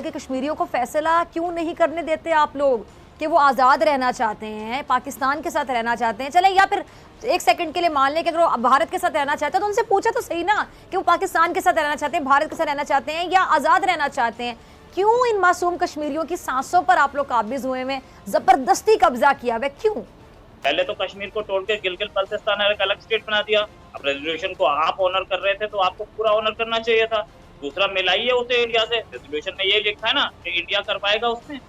कि कश्मीरियों को फैसला क्यों नहीं करने देते आप लोग कि वो आज़ाद रहना चाहते हैं, पाकिस्तान के साथ रहना चाहते हैं। चले या फिर एक सेकंड के लिए मान लें कि अगर वो भारत के साथ रहना चाहते हैं तो उनसे पूछा तो सही ना कि वो पाकिस्तान के साथ रहना चाहते हैं, भारत के साथ रहना चाहते हैं या आज़ाद रहना चाहते हैं। क्यों इन मासूम कश्मीरियों की सांसों पर आप लोग काबिज हुए में जबरदस्ती कब्जा किया हुआ? क्यों? पहले तो कश्मीर को तोड़ के गिलगित बल्तिस्तान एक अलग स्टेट बना दिया। अब रेजोल्यूशन को आप ऑनर कर रहे थे तो आपको पूरा ऑनर करना चाहिए था। दूसरा मिलाइए उसे इंडिया से। रेजोल्यूशन में ये लिखा है ना कि इंडिया कर पाएगा उसमें,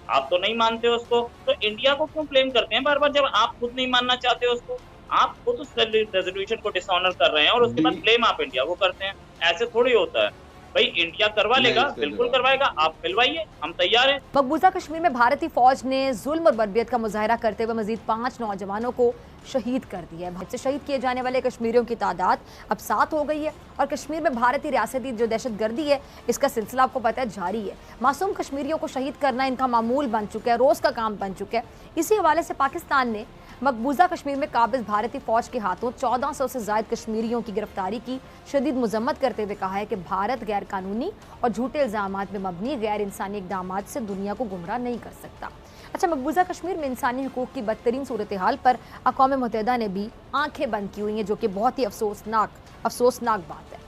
आप तो नहीं मानते उसको, तो इंडिया को क्यों ब्लेम करते हैं बार बार जब आप खुद नहीं मानना चाहते उसको? आप खुद उस रेजोल्यूशन को डिसऑनर कर रहे हैं और उसके बाद ब्लेम आप इंडिया को करते हैं। ऐसे थोड़ी होता है भाई, इंडिया करवा लेगा, बिल्कुल करवाएगा, आप मिलवाइए, हम तैयार हैं। मकबूजा कश्मीर में भारतीय फौज ने जुल्म और बर्बियत का मुजाहरा करते हुए मजीद 5 नौजवानों को शहीद कर दिया है। भारत से शहीद किए जाने वाले कश्मीरियों की तादाद अब 7 हो गई है और कश्मीर में भारतीय रियासती जो दहशतगर्दी है इसका सिलसिला आपको पता है जारी है। मासूम कश्मीरियों को शहीद करना इनका मामूल बन चुका है, रोज़ का काम बन चुका है। इसी हवाले से पाकिस्तान ने मकबूजा कश्मीर में काबिज भारतीय फौज के हाथों 1400 से ज़ायद कश्मीरियों की गिरफ्तारी की शदीद मजम्मत करते हुए कहा है कि भारत गैर कानूनी और झूठे इल्ज़ामात में मबनी गैर इंसानी इक़दामात से दुनिया को गुमराह नहीं कर सकता। अच्छा, मकबूजा कश्मीर में इंसानी हकूक़ की बदतरीन सूरत हाल पर अक़वाम मुत्तहिदा ने भी आंखें बंद की हुई हैं, जो कि बहुत ही अफसोसनाक बात है।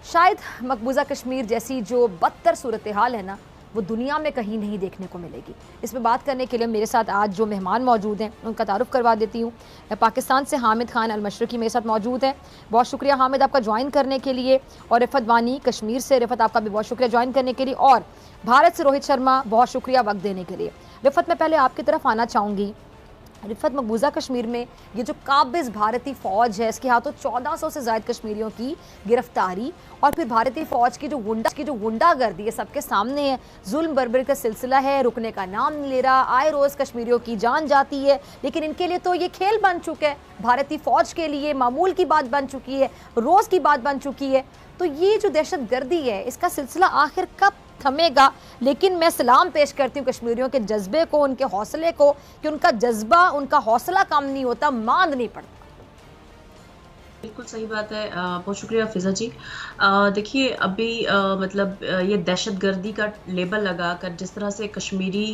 शायद मकबूजा कश्मीर जैसी जो बदतर सूरत हाल है ना, वो दुनिया में कहीं नहीं देखने को मिलेगी। इस पर बात करने के लिए मेरे साथ आज जो मेहमान मौजूद हैं उनका तारुफ करवा देती हूँ। पाकिस्तान से हामिद खान अल-मशरकी मेरे साथ मौजूद हैं। बहुत शुक्रिया हामिद आपका ज्वाइन करने के लिए। और रिफत वानी कश्मीर से, रिफत आपका भी बहुत शुक्रिया ज्वाइन करने के लिए। और भारत से रोहित शर्मा, बहुत शुक्रिया वक्त देने के लिए। रिफत मैं पहले आपकी तरफ आना चाहूँगी। रिफत, मकबूजा कश्मीर में ये जो काबिज भारतीय फ़ौज है इसके हाथों 1400 से ज़ायद कश्मीरियों की गिरफ्तारी और फिर भारतीय फ़ौज की जो गुंडागर्दी है सबके सामने है। जुल्म बर्बरी का सिलसिला है, रुकने का नाम नहीं ले रहा। आए रोज़ कश्मीरियों की जान जाती है, लेकिन इनके लिए तो ये खेल बन चुका है। भारतीय फ़ौज के लिए मामूल की बात बन चुकी है, रोज़ की बात बन चुकी है। तो ये जो दहशतगर्दी है इसका सिलसिला आखिर कब थमेगा? लेकिन मैं सलाम पेश करती हूँ कश्मीरियों के जज्बे को, उनके हौसले को, कि उनका जज्बा, उनका हौसला कम नहीं होता, मांद नहीं पड़ता। बिल्कुल सही बात है। बहुत शुक्रिया फिजा जी। देखिए अभी मतलब ये दहशतगर्दी का लेबल लगाकर जिस तरह से कश्मीरी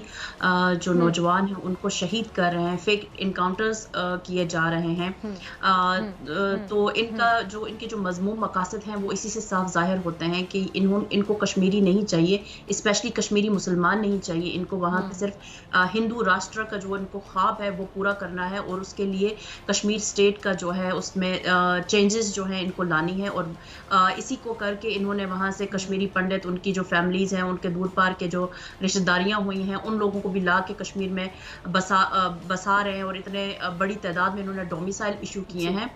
जो नौजवान हैं उनको शहीद कर रहे हैं, फेक इनकाउंटर्स किए जा रहे हैं, तो इनके जो मजमूम मकासद हैं वो इसी से साफ जाहिर होते हैं कि इनको कश्मीरी नहीं चाहिए, स्पेशली कश्मीरी मुसलमान नहीं चाहिए। इनको वहाँ पे सिर्फ हिंदू राष्ट्र का जो इनको ख्वाब है वो पूरा करना है और उसके लिए कश्मीर स्टेट का जो है उसमें चेंजेस जो हैं इनको लानी है। और इसी को करके इन्होंने वहाँ से कश्मीरी पंडित, उनकी जो फैमिलीज़ हैं, उनके दूर पार के जो रिश्तेदारियाँ हुई हैं, उन लोगों को भी ला के कश्मीर में बसा रहे हैं और इतने बड़ी तादाद में इन्होंने डोमिसाइल इशू किए हैं।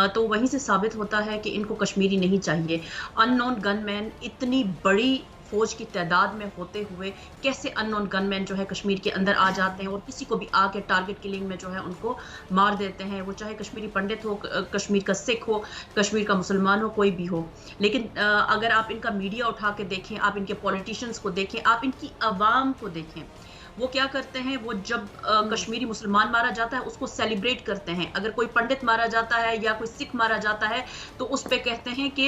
तो वहीं से साबित होता है कि इनको कश्मीरी नहीं चाहिए। अननोन गनमैन इतनी बड़ी फौज की तादाद में होते हुए कैसे अननोन गनमैन जो है कश्मीर के अंदर आ जाते हैं और किसी को भी आके टारगेट किलिंग में जो है उनको मार देते हैं, वो चाहे कश्मीरी पंडित हो, कश्मीर का सिख हो, कश्मीर का मुसलमान हो, कोई भी हो। लेकिन अगर आप इनका मीडिया उठा के देखें, आप इनके पॉलिटिशियंस को देखें, आप इनकी आवाम को देखें, वो क्या करते हैं? वो जब कश्मीरी मुसलमान मारा जाता है उसको सेलिब्रेट करते हैं। अगर कोई पंडित मारा जाता है या कोई सिख मारा जाता है तो उस पे कहते हैं कि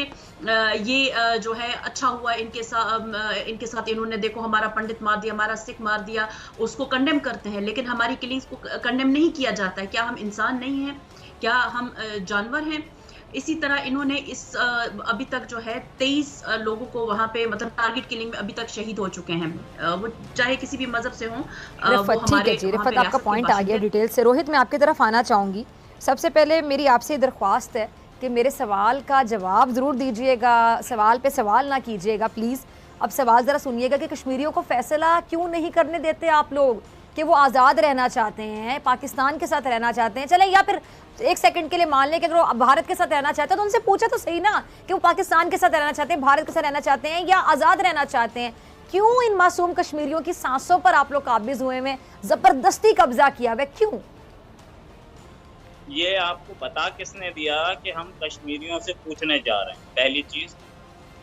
ये जो है अच्छा हुआ इनके साथ इन्होंने, देखो हमारा पंडित मार दिया, हमारा सिख मार दिया, उसको कंडेम करते हैं। लेकिन हमारी किलिंग्स को कंडेम नहीं किया जाता है। क्या हम इंसान नहीं हैं? क्या हम जानवर हैं? इसी तरह इन्होंने अभी तक जो है 23 लोगों को वहां पे मतलब टारगेट किलिंग में अभी तक शहीद हो चुके हैं, वो चाहे किसी भी मजहब से हों। ठीक है जी, रिफत आपका पॉइंट आ गया डिटेल से। रोहित, मैं आपकी तरफ आना चाहूँगी। सबसे पहले मेरी आपसे दरख्वास्त है कि मेरे सवाल का जवाब ज़रूर दीजिएगा, सवाल पे सवाल ना कीजिएगा प्लीज़। अब सवाल ज़रा सुनिएगा कि कश्मीरियों को फ़ैसला क्यों नहीं करने देते आप लोग कि वो आज़ाद रहना चाहते हैं, पाकिस्तान के साथ रहना चाहते हैं। चले या फिर एक सेकंड के लिए मान लें कि अगर वो भारत के साथ रहना चाहते हैं तो उनसे पूछा तो सही ना कि वो पाकिस्तान के साथ रहना चाहते हैं, भारत के साथ रहना चाहते हैं या आज़ाद रहना चाहते हैं। क्यों इन मासूम कश्मीरियों की सांसों पर आप लोग काबिज हुए में जबरदस्ती कब्जा किया हुआ? क्यों? ये आपको बता किसने दिया कि हम कश्मीरियों से पूछने जा रहे हैं? पहली चीज।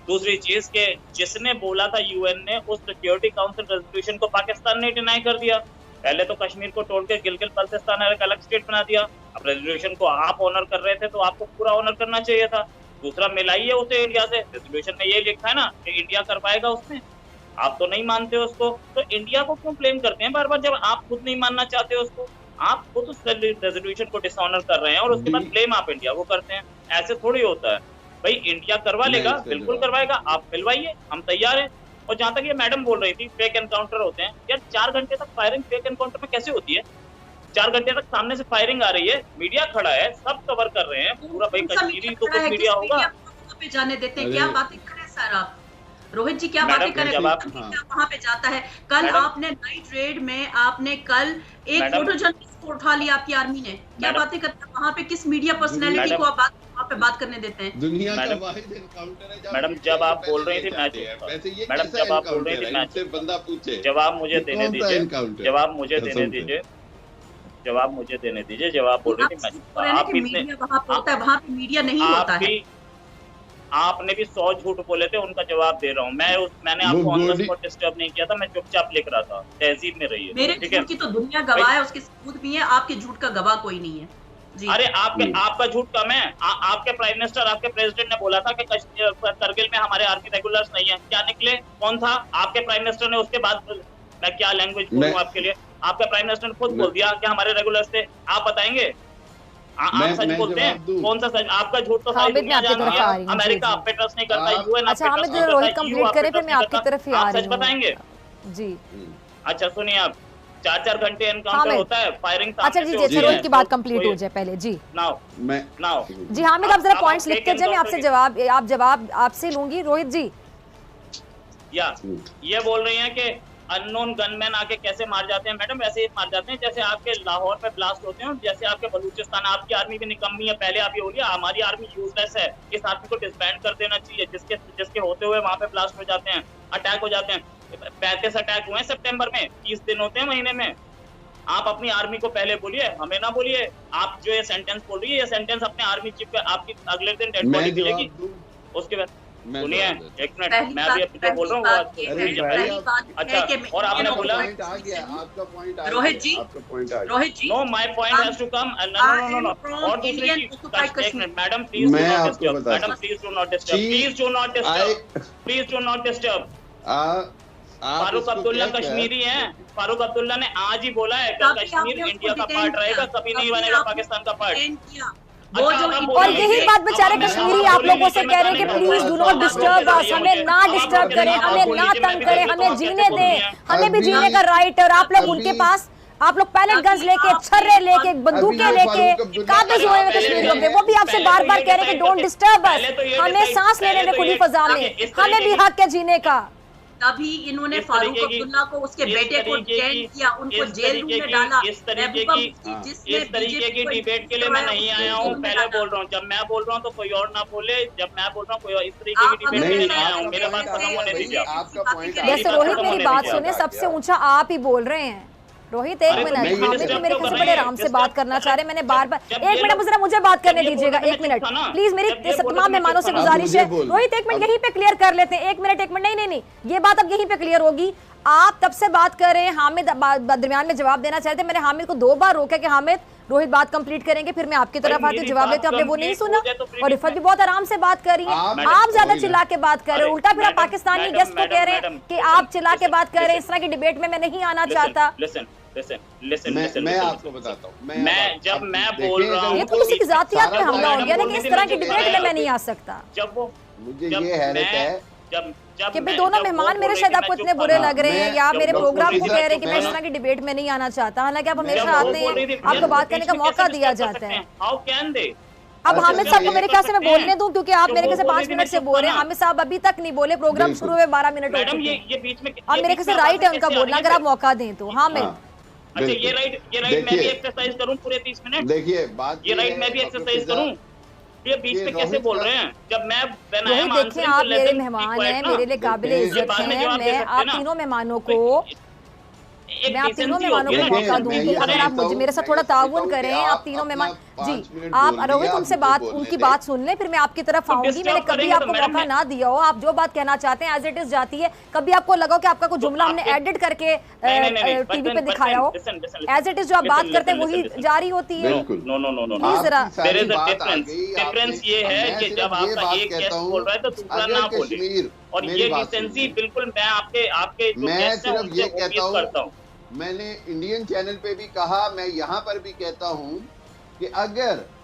दूसरी चीज के जिसने बोला था यूएन ने, उस सिक्योरिटी काउंसिल रेजोल्यूशन को पाकिस्तान ने डिनाई कर दिया। पहले तो कश्मीर को तोड़ के गिलगित बल्तिस्तान एक अलग स्टेट बना दिया। अब रेजोल्यूशन को आप ऑनर कर रहे थे तो आपको पूरा ऑनर करना चाहिए था। दूसरा मिलाइए उसे इंडिया से। रेजोल्यूशन में ये लिखा है ना कि इंडिया कर पाएगा उसमें, आप तो नहीं मानते हो उसको, तो इंडिया को क्यों ब्लेम करते हैं बार बार जब आप खुद नहीं मानना चाहते हो उसको? आप खुद उस रेजोल्यूशन को डिसऑनर कर रहे हैं और उसके बाद ब्लेम आप इंडिया को करते हैं। ऐसे थोड़ी होता है भाई। इंडिया करवा लेगा, बिल्कुल करवाएगा, आप मिलवाइए, हम तैयार हैं। और जहां तक ये मैडम बोल रही थी फेक एनकाउंटर होते हैं, यार 4 घंटे तक फायरिंग फेक एनकाउंटर में कैसे होती है? 4 घंटे तक सामने से फायरिंग आ रही है, मीडिया खड़ा है, सब कवर कर रहे हैं पूरा। भाई कश्मीरी तो कुछ मीडिया होगा पे जाने देते हैं। क्या बातें करें सर आप, रोहित जी क्या बातें करें? वहां पे जाता है। कल आपने नाइट रेड में आपने कल एक फोटो जर्नलिस्ट को उठा लिया आपकी आर्मी ने। क्या बातें करते हैं वहां पे? किस मीडिया पर्सनैलिटी को आप वहां पे बात करने देते हैं? दुनिया का वाहिद एनकाउंटर है। मैडम जब आप बोल रही थी मैच, मैडम जब आप बोल रही थी मैच, बंदा पूछे जवाब मुझे देने दीजिए, जवाब मुझे देने दीजिए, जवाब मुझे देने दीजिए। जवाब बोल रही थी मैच, आप इतने वहां पे मीडिया नहीं होता है। आपने भी 100 झूठ बोले थे, उनका जवाब दे रहा हूँ मैं। मैंने आपको ऑन द स्पॉट डिस्टर्ब नहीं किया था, मैं चुपचाप लिख रहा था। तहजीब में रहिए। मेरे झूठ की तो दुनिया गवाह है, उसके सबूत भी है। आपके झूठ का गवाह कोई नहीं है जी। अरे आपका झूठ कम है। आपके प्राइम मिनिस्टर, आपके प्रेसिडेंट ने बोला था कि करगिल में हमारे आर्मी रेगुलर्स नहीं है। क्या निकले? कौन था? आपके प्राइम मिनिस्टर ने उसके बाद, मैं क्या लैंग्वेज बोलूं आपके लिए, आपके प्राइम मिनिस्टर ने खुद बोल दिया कि हमारे रेगुलर्स थे। आप बताएंगे? आप सच बोलते हैं? कौन सा सच? आपका झूठ तो सारी दुनिया जान रही है। अमेरिका आप पे ट्रस्ट नहीं करता, यूएन आप पे ट्रस्ट नहीं करता, रोहित कंप्लीट करे फिर मैं आपकी तरफ ही आ रही हूं। सच बताएंगे जी? अच्छा सुनिए, आप 4-4 घंटे एनकाउंटर होता है, फायरिंग। अच्छा जी, रोहित की बात कंप्लीट हो जाए पहले जी। नाउ जी हामिद, आप जरा पॉइंट्स लिखते जाए, मैं आपसे जवाब आपसे लूंगी। रोहित जी या ये बोल रही हैं कि अननोन गनमैन आके कैसे मार जाते हैं। मैडम वैसे ही मार जाते हैं जैसे आपके लाहौर में ब्लास्ट होते हैं, जैसे आपके बलूचिस्तान। आपकी आर्मी भी निकम्मी है, पहले आप ये बोलिए हमारी आर्मी यूजलेस है, इस आर्मी को डिसबैंड कर देना चाहिए। जिसके होते हुए वहां पे ब्लास्ट हो जाते हैं, अटैक हो जाते हैं। 35 अटैक हुए हैं सितंबर में, 30 दिन होते हैं महीने में। आप अपनी आर्मी को पहले बोलिए, हमें ना बोलिए। आप जो ये सेंटेंस बोल रही है, ये सेंटेंस अपने आर्मी चीफ पे आपकी अगले दिन डेड बॉडी मिलेगी। उसके बाद सुनिए एक मिनट, मैं अभी जो बोल रहा हूँ। अच्छा, और आपने बोला Rohit ji, no my point has to come. No और दूसरी चीज, एक minute madam please do not disturb, madam please do not disturb, please do not disturb, please do not disturb. Farooq Abdullah Kashmiri हैं। फारूक अब्दुल्ला ने आज ही बोला है कि कश्मीर इंडिया का पार्ट रहेगा, कभी नहीं बनेगा पाकिस्तान का पार्ट। और यही बात बेचारे कश्मीरी आप लोगों से कह रहे हैं कि please do not disturb us, हमें ना डिस्टर्ब करें, हमें ना तंग करें, हमें जीने दें, हमें भी जीने का राइट है। और आप लोग उनके पास, आप लोग पैलेट गन्स लेके, छर्रे लेके, बंदूकें लेके काबिज हुए हैं कश्मीरियों के। वो भी आपसे बार बार कह रहे हैं कि डोंट डिस्टर्ब अस, हमें सांस लेने दें खुली फजा में, हमें भी हक है जीने का। तभी इन्होंने फारूक अब्दुल्ला को, उसके बेटे को चैन किया, उनको जेल रूम में डाला। इस तरीके की डिबेट के लिए मैं नहीं आया हूँ, पहले बोल रहा हूँ। जब मैं बोल रहा हूँ तो कोई और ना बोले, जब मैं बोल रहा हूँ कोई और। इस तरीके की डिबेट के लिए नहीं आया हूँ, मेरे बात खत्म होने दीजिए। जैसे रोहित मेरी बात सुने, सबसे ऊंचा आप ही बोल रहे हैं। रोहित एक मिनट, हामिद भी मेरे से बड़े आराम से बात करना चाह रहे हैं। मैंने बार बार, एक मिनट जरा मुझे बात करने दीजिएगा, एक मिनट प्लीज। मेरी तमाम मेहमानों से गुजारिश है, रोहित एक मिनट यहीं पे क्लियर कर लेते हैं। एक मिनट नहीं, ये बात अब यहीं पे क्लियर होगी। आप तब से बात कर रहे हैं, हामिद दरमियान में जवाब देना चाहते थे। मैंने हामिद को 2 बार रोका कि हामिद रोहित बात कंप्लीट करेंगे, फिर मैं आपकी तरफ आती हूँ, जवाब देते, आपने वो नहीं सुना। और रिफत भी बहुत आराम से बात कर रही है, आप ज्यादा चिल्ला के बात कर रहे हैं। उल्टा फिर आप पाकिस्तानी गेस्ट को कह रहे हैं कि आप चिल्ला के बात कर रहे हैं। इस तरह की डिबेट में मैं नहीं आना चाहता। मैं आपको बताता हूँ, जब मैं बोल रहा हूँ, ये तो किसी की जातियात पे हमला हो गया ना कि इस तरह की डिबेट में मैं नहीं आ सकता। जब वो मुझे ये हैरत है कि भाई दोनों मेहमान मेरे शायद आपको इतने बुरे लग रहे हैं, या मेरे प्रोग्राम को कह रहे हैं कि मैं इस तरह की डिबेट में नहीं आना चाहता। हालांकि आप हमेशा आते हैं, आपको बात करने का मौका दिया जाता है। अब हामिद साहब को मेरे ख्याल से मैं बोलने दूं, क्योंकि आप मेरे ख्याल से 5 मिनट से बोल रहे हैं। हामिद साहब अभी तक नहीं बोले, प्रोग्राम शुरू हुए 12 मिनट हो चुके हैं। अब मेरे ख्याल से राइट है उनका बोलना, अगर आप मौका दें तो। हामिद अच्छा, ये राइट मैं भी एक्सरसाइज करूं पूरे 30 मिनट? देखिए बात ये राइट मैं भी एक्सरसाइज करूं? ये बीच में कैसे बोल रहे हैं? जब मैं देखिए, आप मेरे मेहमान हैं, मेरे लिए काबिल इज्जत हैं। मैं आप तीनों मेहमानों को मौका दूंगी। अगर आप मुझे मेरे साथ थोड़ा ताउन करें, आप तीनों मेहमान, 5 मिनट आप बोल रोहित लिया, उनसे आप बात मुझे उनकी बोलने बात दें। सुन ले, फिर मैं आपकी तरफ तो आऊंगी। disturb मैंने कभी करेंगे तो आपको मैडम मौका ना दिया हो, आप जो बात कहना चाहते हैं एज इट इज जाती है। कभी आपको लगा हो कि आपका कोई तो जुमला हमने आपके- एडिट करके नहीं, टीवी पे दिखाया हो, एज इट इज जो आप बात करते हैं वही जारी होती है। बिल्कुल। No no no no Please जरा- आपकी सारी There is a बात आ difference. गई। Difference आपने- ये है मैं कि सिर्फ जब ये आपका बात एक कहता गेस्ट हूं, बोल रहा है तो दूसरा अगर ना बोले। कश्मीर, और मेरी ये बात डिसेंसी सुनिए। बिल्कुल मैं आपके जो मैं गेस्ट हैं सिर्फ उनसे ये कहता उम्मीद करता हूँ। मैंने इंडियन चैनल पे भी कहा, मैं यहाँ पर भी कहता हूँ कि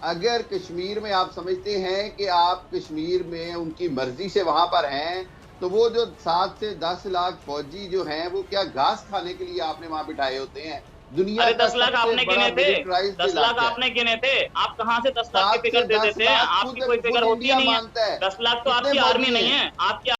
अगर कश्मीर में आप समझते हैं कि आप कश्मीर में उनकी मर्जी से वहां पर हैं, तो वो जो 7 से 10 लाख फौजी जो हैं वो क्या घास खाने के लिए आपने वहां बिठाए होते हैं? दुनिया अरे का 10 लाख सबसे आपने बड़ा गिने थे, militarized 10 लाख इलाका है। आपने गिने थे। आप कहाँ से 10 लाख 7 के फिगर से दे 10 देते हैं? लाख आपकी खुद कोई फिगर होती इंडिया नहीं है। मानता है। 10 लाख तो कितने आपकी आर्मी फौजी नहीं हैं? है, आपकी